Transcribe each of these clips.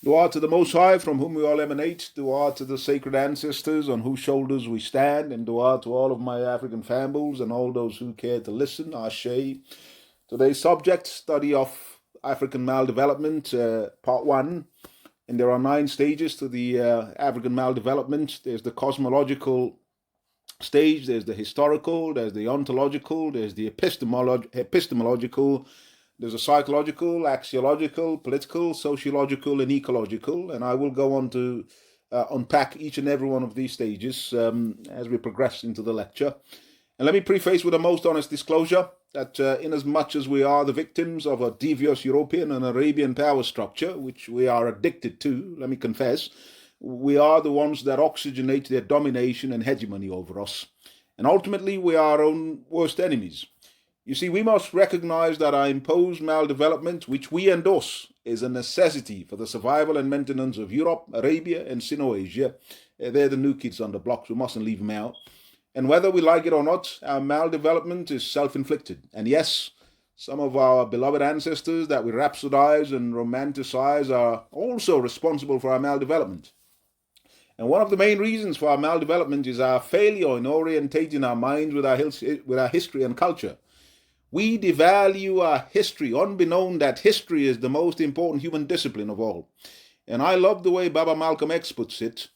Dua to the Most High, from whom we all emanate. Dua to the sacred ancestors on whose shoulders we stand. And dua to all of my African families and all those who care to listen. Ashe. Today's subject, study of African maldevelopment, part one. And there are 9 stages to the African maldevelopment. There's the cosmological stage, there's the historical, there's the ontological, there's the epistemological, there's a psychological, axiological, political, sociological, and ecological. And I will go on to unpack each and every one of these stages as we progress into the lecture. And let me preface with a most honest disclosure that inasmuch as we are the victims of a devious European and Arabian power structure, which we are addicted to, let me confess, we are the ones that oxygenate their domination and hegemony over us. And ultimately, we are our own worst enemies. You see, we must recognize that our imposed maldevelopment, which we endorse, is a necessity for the survival and maintenance of Europe, Arabia, and Sino-Asia. They're the new kids on the block, so we mustn't leave them out. And whether we like it or not, our maldevelopment is self-inflicted. And yes, some of our beloved ancestors that we rhapsodize and romanticize are also responsible for our maldevelopment. And one of the main reasons for our maldevelopment is our failure in orientating our minds with our history and culture. We devalue our history, unbeknown that history is the most important human discipline of all. And I love the way Baba Malcolm X puts it.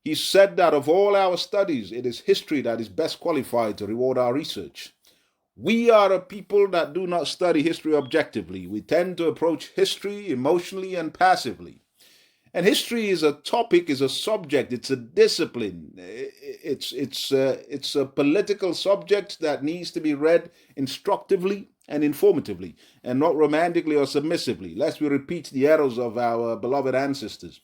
He said that of all our studies, it is history that is best qualified to reward our research. We are a people that do not study history objectively. We tend to approach history emotionally and passively. And history is a topic, is a subject, it's a discipline. It's a political subject that needs to be read instructively and informatively, and not romantically or submissively, lest we repeat the errors of our beloved ancestors.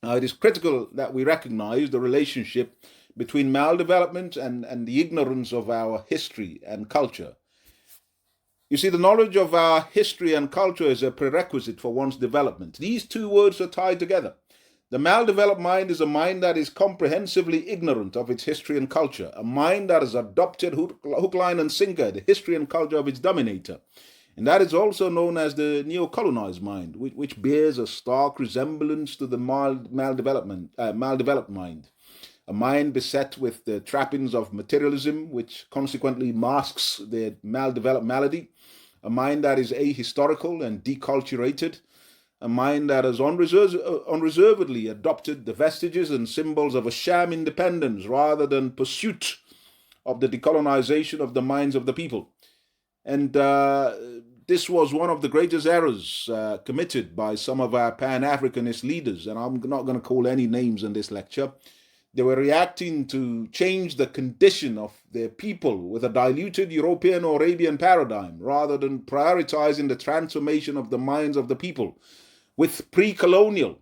It is critical that we recognize the relationship between maldevelopment and the ignorance of our history and culture. You see, the knowledge of our history and culture is a prerequisite for one's development. These two words are tied together. The maldeveloped mind is a mind that is comprehensively ignorant of its history and culture, a mind that has adopted hook, line, and sinker the history and culture of its dominator. And that is also known as the neo-colonized mind, which bears a stark resemblance to the maldeveloped mind. A mind beset with the trappings of materialism, which consequently masks their maldeveloped malady. A mind that is ahistorical and deculturated. A mind that has unreservedly adopted the vestiges and symbols of a sham independence rather than pursuit of the decolonization of the minds of the people. And this was one of the greatest errors committed by some of our Pan-Africanist leaders, and I'm not going to call any names in this lecture. They were reacting to change the condition of their people with a diluted European or Arabian paradigm, rather than prioritizing the transformation of the minds of the people with pre-colonial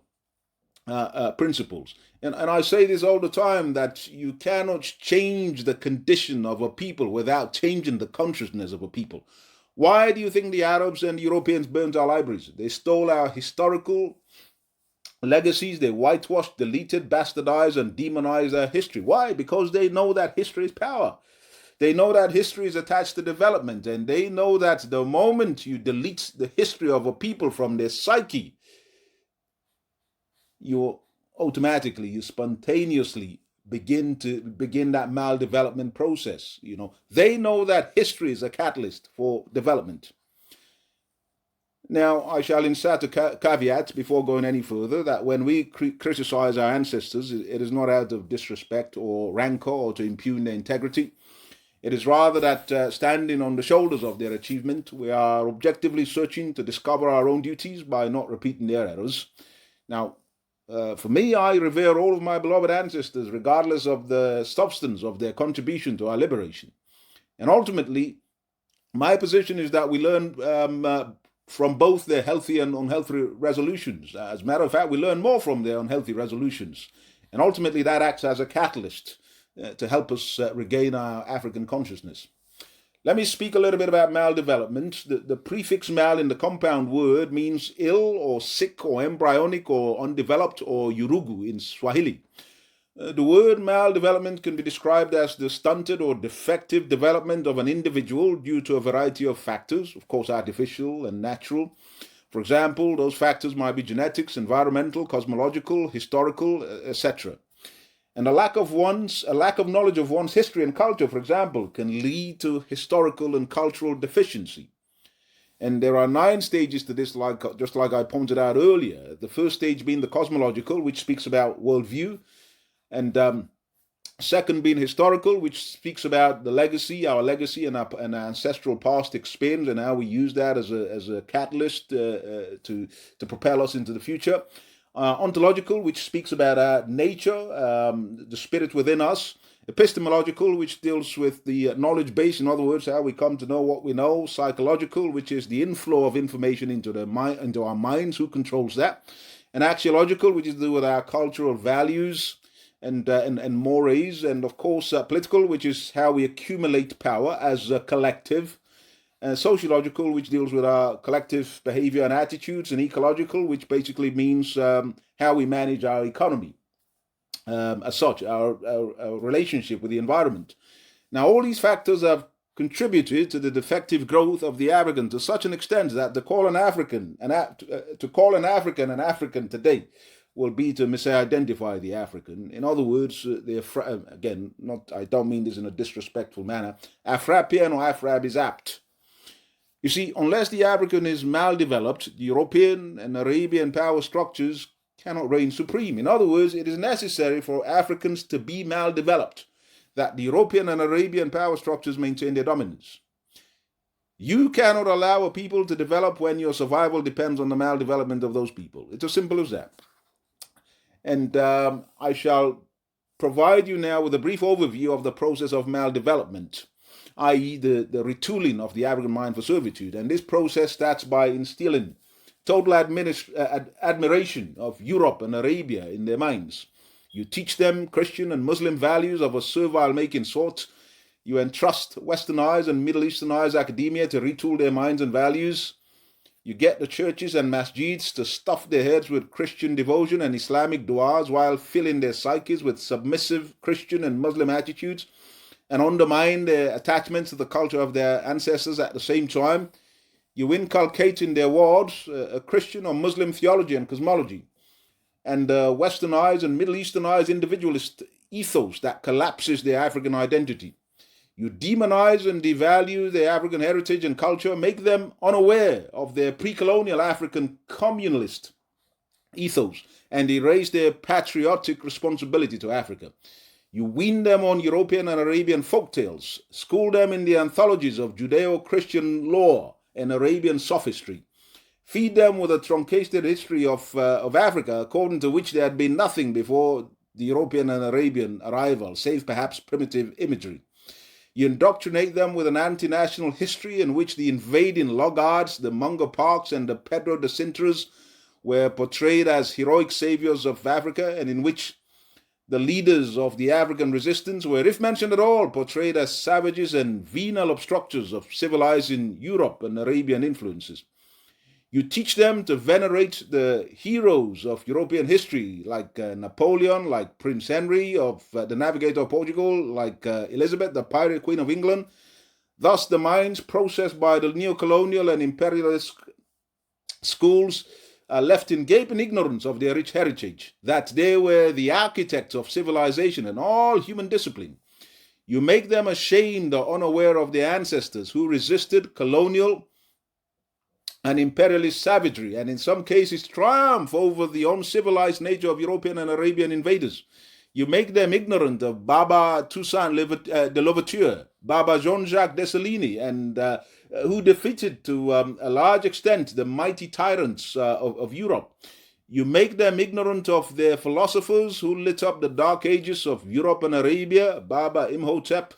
principles. And I say this all the time, that you cannot change the condition of a people without changing the consciousness of a people. Why do you think the Arabs and the Europeans burnt our libraries? They stole our historical legacies. They whitewashed, deleted, bastardized, and demonized our history. Why? Because they know that history is power. They know that history is attached to development, and they know that the moment you delete the history of a people from their psyche, you spontaneously begin that maldevelopment process. They know that history is a catalyst for development. Now, I shall insert a caveat before going any further, that when we criticize our ancestors, it is not out of disrespect or rancor or to impugn their integrity. It is rather that standing on the shoulders of their achievement, we are objectively searching to discover our own duties by not repeating their errors. Now, for me, I revere all of my beloved ancestors, regardless of the substance of their contribution to our liberation. And ultimately, my position is that we learn from both their healthy and unhealthy resolutions. As a matter of fact, we learn more from their unhealthy resolutions. And ultimately, that acts as a catalyst to help us regain our African consciousness. Let me speak a little bit about maldevelopment. The prefix mal in the compound word means ill or sick or embryonic or undeveloped or yurugu in Swahili. The word maldevelopment can be described as the stunted or defective development of an individual due to a variety of factors, of course artificial and natural, For example, those factors might be genetics, environmental, cosmological, historical, etc. And a lack of knowledge of one's history and culture, for example, can lead to historical and cultural deficiency. And there are 9 stages to this, just like I pointed out earlier. The first stage being the cosmological, which speaks about worldview, and second being historical, which speaks about the legacy, our legacy, and our ancestral past experience, and how we use that as a catalyst to propel us into the future. Ontological, which speaks about nature, the spirit within us. Epistemological, which deals with the knowledge base, in other words, how we come to know what we know. Psychological, which is the inflow of information into our minds, who controls that. And axiological, which is to do with our cultural values and mores. And of course, political, which is how we accumulate power as a collective. Sociological, which deals with our collective behavior and attitudes. And ecological, which basically means how we manage our economy. As such, our relationship with the environment. Now, all these factors have contributed to the defective growth of the African to such an extent that to call an African an African today will be to misidentify the African. In other words, again, I don't mean this in a disrespectful manner. Afrapian or Afrab is apt. You see, unless the African is maldeveloped, the European and Arabian power structures cannot reign supreme. In other words, it is necessary for Africans to be maldeveloped, that the European and Arabian power structures maintain their dominance. You cannot allow a people to develop when your survival depends on the maldevelopment of those people. It's as simple as that. And I shall provide you now with a brief overview of the process of maldevelopment, i.e. the retooling of the African mind for servitude. And this process starts by instilling total admiration of Europe and Arabia in their minds. You teach them Christian and Muslim values of a servile-making sort. You entrust Westernized and Middle Easternized academia to retool their minds and values. You get the churches and masjids to stuff their heads with Christian devotion and Islamic du'as while filling their psyches with submissive Christian and Muslim attitudes, and undermine their attachments to the culture of their ancestors at the same time. You inculcate in their wards a Christian or Muslim theology and cosmology, and Westernized and Middle Easternized individualist ethos that collapses their African identity. You demonize and devalue their African heritage and culture, make them unaware of their pre-colonial African communalist ethos, and erase their patriotic responsibility to Africa. You wean them on European and Arabian folktales, school them in the anthologies of Judeo-Christian lore and Arabian sophistry. Feed them with a truncated history of Africa, according to which there had been nothing before the European and Arabian arrival, save perhaps primitive imagery. You indoctrinate them with an anti-national history in which the invading Loggards, the Mungo Parks, and the Pedro de Sintras were portrayed as heroic saviors of Africa, and in which the leaders of the African resistance were, if mentioned at all, portrayed as savages and venal obstructors of civilizing Europe and Arabian influences. You teach them to venerate the heroes of European history, like Napoleon, like Prince Henry, of the navigator of Portugal, like Elizabeth, the pirate queen of England. Thus, the minds processed by the neocolonial and imperialist schools left in gaping ignorance of their rich heritage, that they were the architects of civilization and all human discipline. You make them ashamed or unaware of their ancestors who resisted colonial and imperialist savagery, and in some cases triumph over the uncivilized nature of European and Arabian invaders. You make them ignorant of Baba Toussaint de Louverture, Baba Jean-Jacques Dessalines, and who defeated to a large extent the mighty tyrants of Europe. You make them ignorant of their philosophers who lit up the dark ages of Europe and Arabia, Baba Imhotep,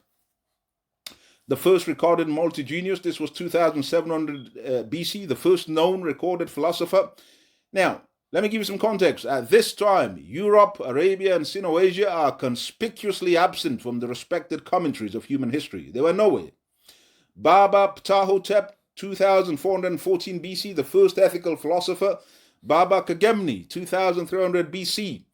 the first recorded multi-genius. This was 2700 BC, the first known recorded philosopher. Now, let me give you some context. At this time, Europe, Arabia, and Sino-Asia are conspicuously absent from the respected commentaries of human history. They were nowhere. Baba Ptahhotep, 2414 BC, the first ethical philosopher. Baba Kagemni, 2300 BC,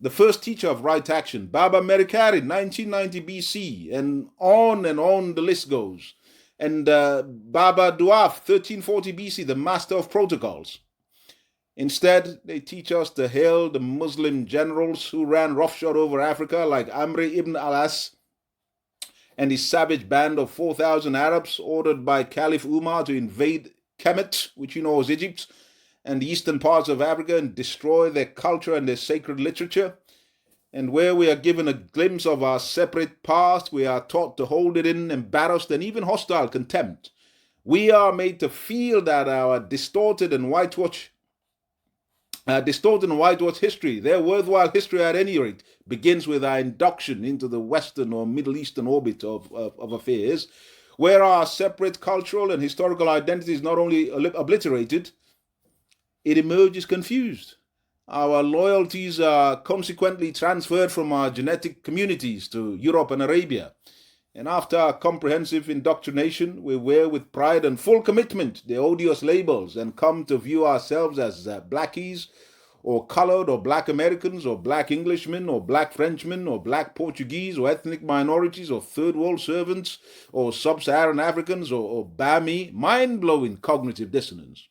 the first teacher of right action. Baba Merikari, 1990 BC, and on the list goes. And Baba Duaf, 1340 BC, the master of protocols. Instead, they teach us to hail the Muslim generals who ran roughshod over Africa, like Amr ibn al-As and his savage band of 4,000 Arabs ordered by Caliph Umar to invade Kemet, which you know is Egypt, and the eastern parts of Africa and destroy their culture and their sacred literature. And where we are given a glimpse of our separate past, we are taught to hold it in embarrassed and even hostile contempt. We are made to feel that our distorted and whitewashed history, their worthwhile history at any rate, begins with our induction into the Western or Middle Eastern orbit of affairs, where our separate cultural and historical identity is not only obliterated, it emerges confused. Our loyalties are consequently transferred from our genetic communities to Europe and Arabia. And after our comprehensive indoctrination, we wear with pride and full commitment the odious labels and come to view ourselves as blackies, or colored, or black Americans, or black Englishmen, or black Frenchmen, or black Portuguese, or ethnic minorities, or third world servants, or sub-Saharan Africans, or Bami. Mind-blowing cognitive dissonance.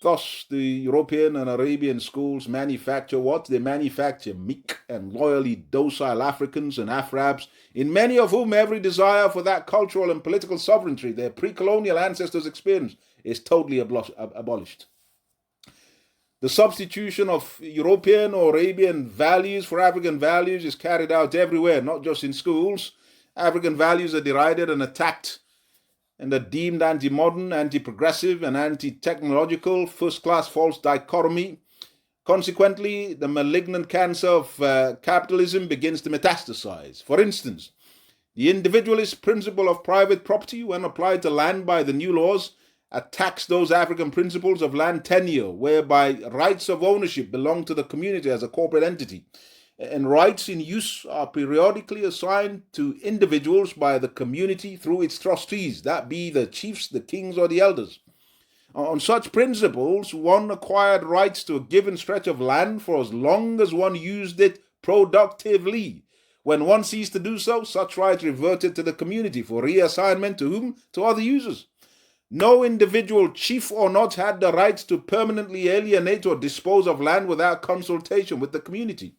Thus, the European and Arabian schools manufacture what? They manufacture meek and loyally docile Africans and Afrabs, in many of whom every desire for that cultural and political sovereignty their pre-colonial ancestors experienced is totally abolished. The substitution of European or Arabian values for African values is carried out everywhere, not just in schools. African values are derided and attacked and are deemed anti-modern, anti-progressive, and anti-technological, first-class false dichotomy. Consequently, the malignant cancer of capitalism begins to metastasize. For instance, the individualist principle of private property, when applied to land by the new laws, attacks those African principles of land tenure, whereby rights of ownership belong to the community as a corporate entity, and rights in use are periodically assigned to individuals by the community through its trustees, that be the chiefs, the kings, or the elders. On such principles, one acquired rights to a given stretch of land for as long as one used it productively. When one ceased to do so, such rights reverted to the community for reassignment to whom? To other users. No individual, chief or not, had the right to permanently alienate or dispose of land without consultation with the community.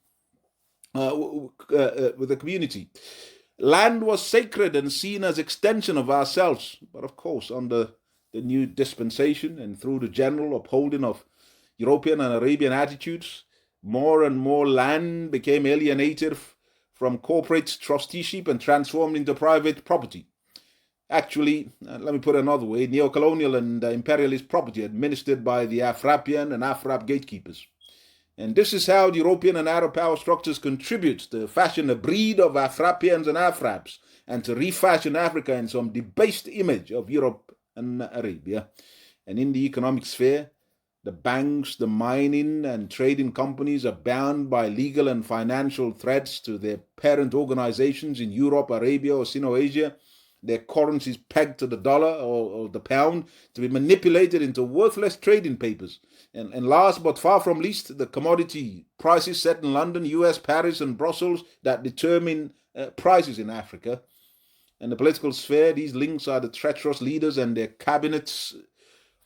Land was sacred and seen as extension of ourselves. But of course, under the new dispensation and through the general upholding of European and Arabian attitudes, more and more land became alienated from corporate trusteeship and transformed into private property. Actually, let me put it another way, neocolonial and imperialist property administered by the Afrapian and Afrap gatekeepers. And this is how the European and Arab power structures contribute to fashion a breed of Afrapians and Afraps and to refashion Africa in some debased image of Europe and Arabia. And in the economic sphere, the banks, the mining and trading companies are bound by legal and financial threats to their parent organizations in Europe, Arabia, or Sino-Asia. Their currencies pegged to the dollar or the pound to be manipulated into worthless trading papers. And last but far from least, the commodity prices set in London, US, Paris, and Brussels that determine prices in Africa. In the political sphere, these links are the treacherous leaders and their cabinets,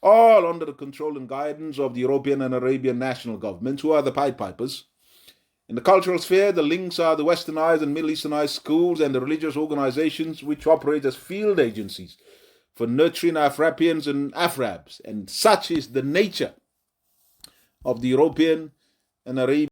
all under the control and guidance of the European and Arabian national governments, who are the Pied Pipers. In the cultural sphere, the links are the westernized and Middle Easternized schools and the religious organizations which operate as field agencies for nurturing Afrapians and Afrabs. And such is the nature of the European and Arabian